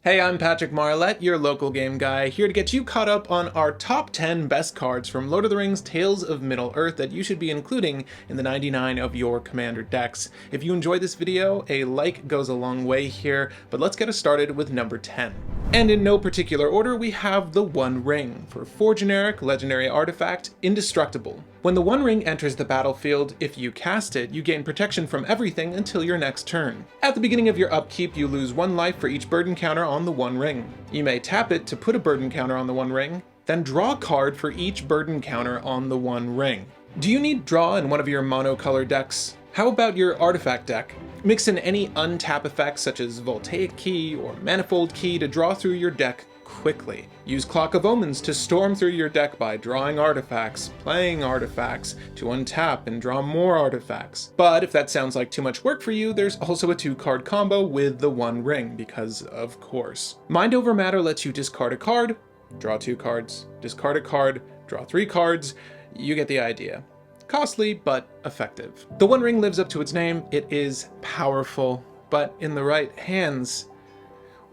Hey, I'm Patrick Marlette, your local game guy, here to get you caught up on our top 10 best cards from Lord of the Rings Tales of Middle-earth that you should be including in the 99 of your Commander decks. If you enjoyed this video, a like goes a long way here, but let's get us started with number 10. And in no particular order, we have the One Ring. For 4 generic, legendary artifact, indestructible. When the One Ring enters the battlefield, if you cast it, you gain protection from everything until your next turn. At the beginning of your upkeep, you lose 1 life for each burden counter on the One Ring. You may tap it to put a burden counter on the One Ring, then draw a card for each burden counter on the One Ring. Do you need draw in one of your monocolor decks? How about your artifact deck? Mix in any untap effects such as Voltaic Key or Manifold Key to draw through your deck quickly. Use Clock of Omens to storm through your deck by drawing artifacts, playing artifacts, to untap and draw more artifacts. But if that sounds like too much work for you, there's also a 2-card combo with the One Ring, because of course. Mind Over Matter lets you discard a card, draw 2 cards, discard a card, draw 3 cards, you get the idea. Costly, but effective. The One Ring lives up to its name. It is powerful, but in the right hands,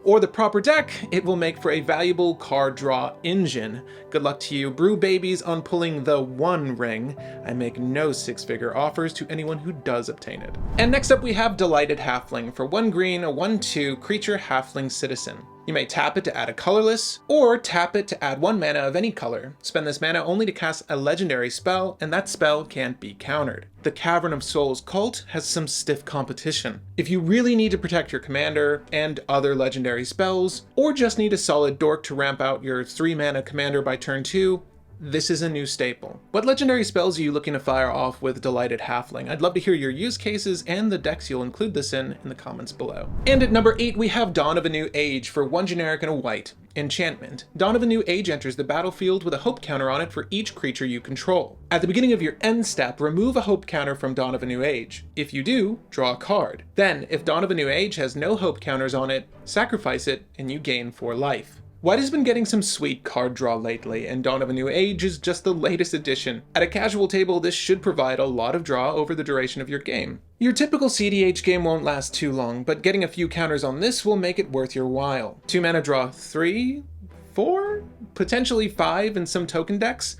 or the proper deck, it will make for a valuable card draw engine. Good luck to you, brew babies, on pulling the One Ring. I make no 6-figure offers to anyone who does obtain it. And next up we have Delighted Halfling. For 1 green, a 1/2 creature halfling citizen. You may tap it to add a colorless, or tap it to add 1 mana of any color. Spend this mana only to cast a legendary spell, and that spell can't be countered. The Cavern of Souls cult has some stiff competition. If you really need to protect your commander and other legendary spells, or just need a solid dork to ramp out your 3 mana commander by turn 2, this is a new staple. What legendary spells are you looking to fire off with Delighted Halfling? I'd love to hear your use cases and the decks you'll include this in the comments below. And at number 8, we have Dawn of a New Age. For 1 generic and a white. Enchantment. Dawn of a New Age enters the battlefield with a hope counter on it for each creature you control. At the beginning of your end step, remove a hope counter from Dawn of a New Age. If you do, draw a card. Then, if Dawn of a New Age has no hope counters on it, sacrifice it and you gain 4 life. White has been getting some sweet card draw lately, and Dawn of a New Age is just the latest addition. At a casual table, this should provide a lot of draw over the duration of your game. Your typical cEDH game won't last too long, but getting a few counters on this will make it worth your while. 2 mana draw 3, 4, potentially 5 in some token decks?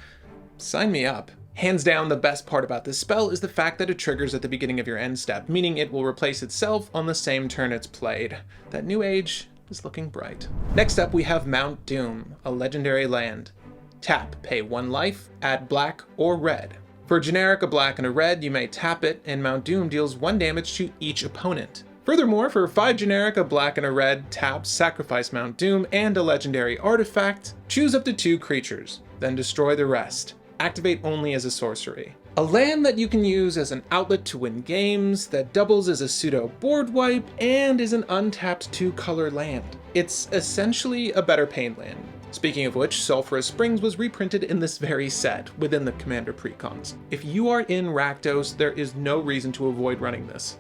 Sign me up. Hands down, the best part about this spell is the fact that it triggers at the beginning of your end step, meaning it will replace itself on the same turn it's played. That New Age is looking bright. Next up we have Mount Doom, a legendary land. Tap, pay 1 life, add black or red. For a generic, a black and a red, you may tap it, and Mount Doom deals 1 damage to each opponent. Furthermore, for 5 generic, a black and a red, tap, sacrifice Mount Doom and a legendary artifact, choose up to 2 creatures, then destroy the rest. Activate only as a sorcery. A land that you can use as an outlet to win games, that doubles as a pseudo board wipe, and is an untapped 2-color land. It's essentially a better pain land. Speaking of which, Sulphurous Springs was reprinted in this very set, within the Commander precons. If you are in Rakdos, there is no reason to avoid running this.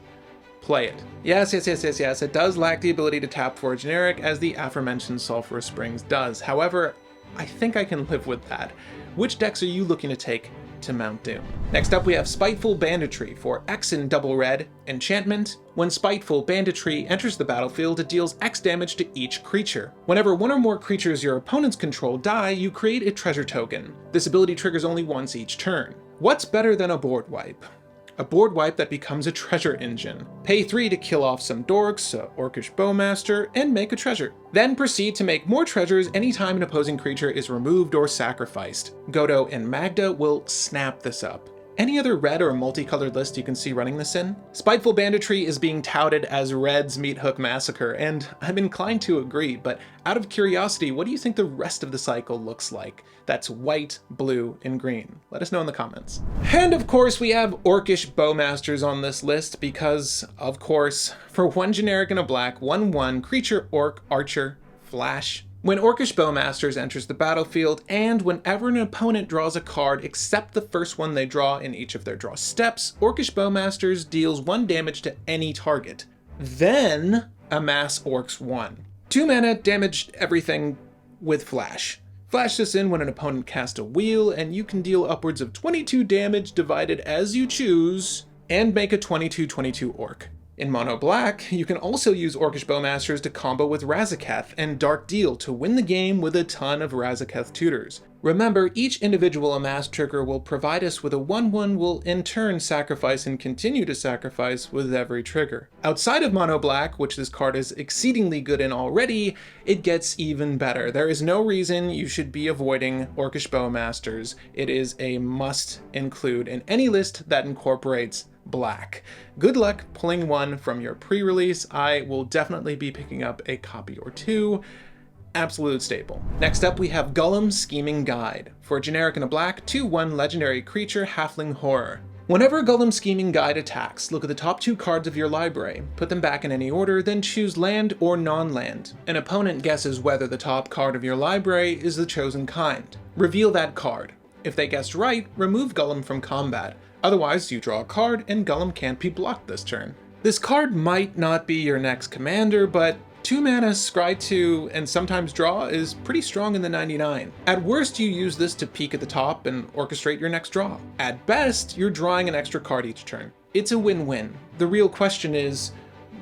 Play it. Yes, it does lack the ability to tap for a generic, as the aforementioned Sulphurous Springs does. However, I think I can live with that. Which decks are you looking to take to Mount Doom? Next up we have Spiteful Banditry. For X in double red, enchantment. When Spiteful Banditry enters the battlefield, it deals X damage to each creature. Whenever 1 or more creatures your opponents control die, you create a treasure token. This ability triggers only once each turn. What's better than a board wipe? A board wipe that becomes a treasure engine. Pay 3 to kill off some dorks, a Orcish Bowmaster, and make a treasure. Then proceed to make more treasures anytime an opposing creature is removed or sacrificed. Godo and Magda will snap this up. Any other red or multicolored list you can see running this in? Spiteful Banditry is being touted as Red's Meat Hook Massacre, and I'm inclined to agree, but out of curiosity, what do you think the rest of the cycle looks like? That's white, blue, and green. Let us know in the comments. And of course, we have Orcish Bowmasters on this list because, of course, for 1 generic and a black, 1/1 creature orc archer flash. When Orcish Bowmasters enters the battlefield, and whenever an opponent draws a card except the first one they draw in each of their draw steps, Orcish Bowmasters deals 1 damage to any target. Then amass Orcs 1. 2 mana, damaged everything with flash. Flash this in when an opponent casts a wheel, and you can deal upwards of 22 damage divided as you choose, and make a 22/22 orc. In mono black, you can also use Orcish Bowmasters to combo with Razaketh and Dark Deal to win the game with a ton of Razaketh tutors. Remember, each individual amass trigger will provide us with a 1/1 we'll in turn sacrifice and continue to sacrifice with every trigger. Outside of mono black, which this card is exceedingly good in already, it gets even better. There is no reason you should be avoiding Orcish Bowmasters. It is a must include in any list that incorporates black. Good luck pulling one from your pre-release. I will definitely be picking up a copy or two. Absolute staple. Next up we have Golem's Scheming Guide. For a generic and a black, 2/1 legendary creature, Halfling Horror. Whenever Golem's Scheming Guide attacks, look at the top 2 cards of your library, put them back in any order, then choose land or non-land. An opponent guesses whether the top card of your library is the chosen kind. Reveal that card. If they guessed right, remove Golem from combat. Otherwise, you draw a card and Golem can't be blocked this turn. This card might not be your next commander, but 2 mana, scry 2, and sometimes draw is pretty strong in the 99. At worst, you use this to peek at the top and orchestrate your next draw. At best, you're drawing an extra card each turn. It's a win-win. The real question is,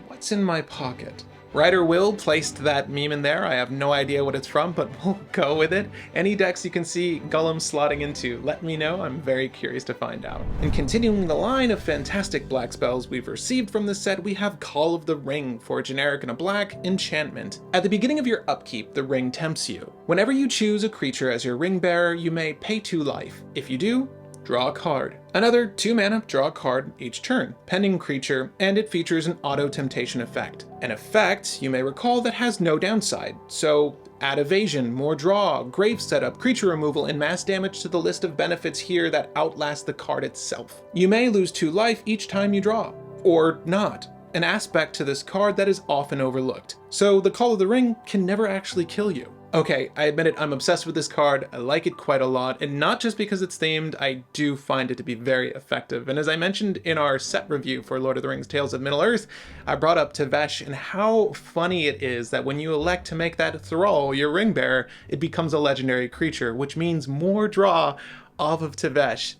what's in my pocket? Writer Will placed that meme in there. I have no idea what it's from, but we'll go with it. Any decks you can see Golem slotting into, let me know. I'm very curious to find out. And continuing the line of fantastic black spells we've received from this set, we have Call of the Ring for a generic and a black enchantment. At the beginning of your upkeep, the ring tempts you. Whenever you choose a creature as your ring bearer, you may pay 2 life. If you do, draw a card. Another 2 mana, draw a card each turn, pending creature, and it features an auto temptation effect. An effect, you may recall, that has no downside, so add evasion, more draw, grave setup, creature removal, and mass damage to the list of benefits here that outlast the card itself. You may lose 2 life each time you draw, or not. An aspect to this card that is often overlooked. So the Call of the Ring can never actually kill you. Okay, I admit it, I'm obsessed with this card. I like it quite a lot, and not just because it's themed, I do find it to be very effective. And as I mentioned in our set review for Lord of the Rings Tales of Middle-earth, I brought up Tevesh and how funny it is that when you elect to make that Thrall your ring bearer, it becomes a legendary creature, which means more draw off of Tevesh.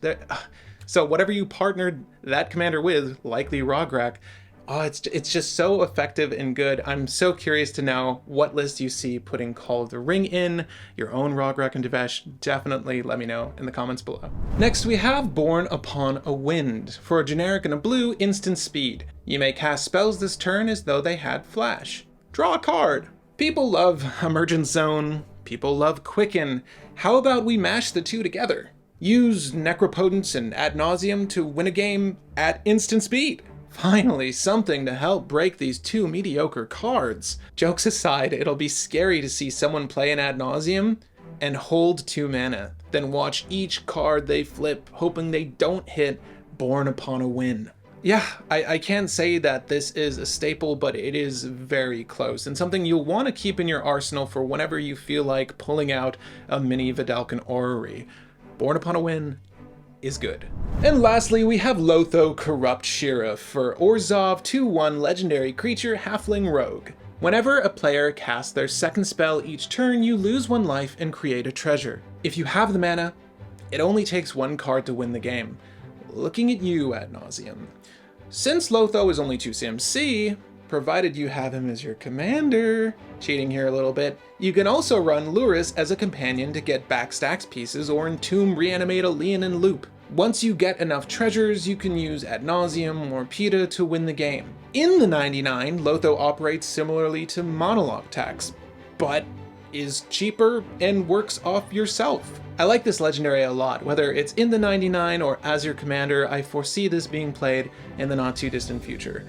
So whatever you partnered that commander with, likely Rograk, oh, it's just so effective and good. I'm so curious to know what list you see putting Call of the Ring in, your own Rograk and Tevesh. Definitely let me know in the comments below. Next we have Born Upon a Wind. For a generic and a blue, instant speed. You may cast spells this turn as though they had flash. Draw a card. People love Emergent Zone. People love Quicken. How about we mash the two together? Use Necropotence and Ad Nauseam to win a game at instant speed. Finally, something to help break these 2 mediocre cards. Jokes aside, it'll be scary to see someone play an Ad Nauseam and hold 2 mana, then watch each card they flip, hoping they don't hit Born Upon a Wind. Yeah, I can't say that this is a staple, but it is very close, and something you'll want to keep in your arsenal for whenever you feel like pulling out a mini Vidalcan Orrery. Born Upon a Wind is good. And lastly, we have Lotho Corrupt Sheriff for Orzhov 2/1 legendary creature, Halfling Rogue. Whenever a player casts their second spell each turn, you lose 1 life and create a treasure. If you have the mana, it only takes 1 card to win the game. Looking at you, Ad Nauseam. Since Lotho is only 2 CMC, provided you have him as your commander, cheating here a little bit, you can also run Luris as a companion to get back stacks pieces or entomb, reanimate a Leon and loop. Once you get enough treasures, you can use Ad Nauseam or Peta to win the game. In the 99, Lotho operates similarly to Monologue Tax, but is cheaper and works off yourself. I like this legendary a lot. Whether it's in the 99 or as your commander, I foresee this being played in the not too distant future.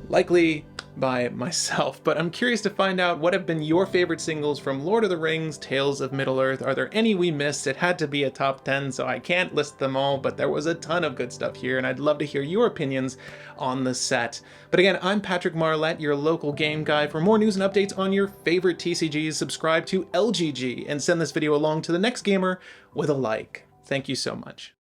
Likely by myself, but I'm curious to find out what have been your favorite singles from Lord of the Rings, Tales of Middle-earth. Are there any we missed? It had to be a top 10, so I can't list them all, but there was a ton of good stuff here, and I'd love to hear your opinions on the set. But again, I'm Patrick Marlette, your local game guy. For more news and updates on your favorite TCGs, subscribe to LGG and send this video along to the next gamer with a like. Thank you so much.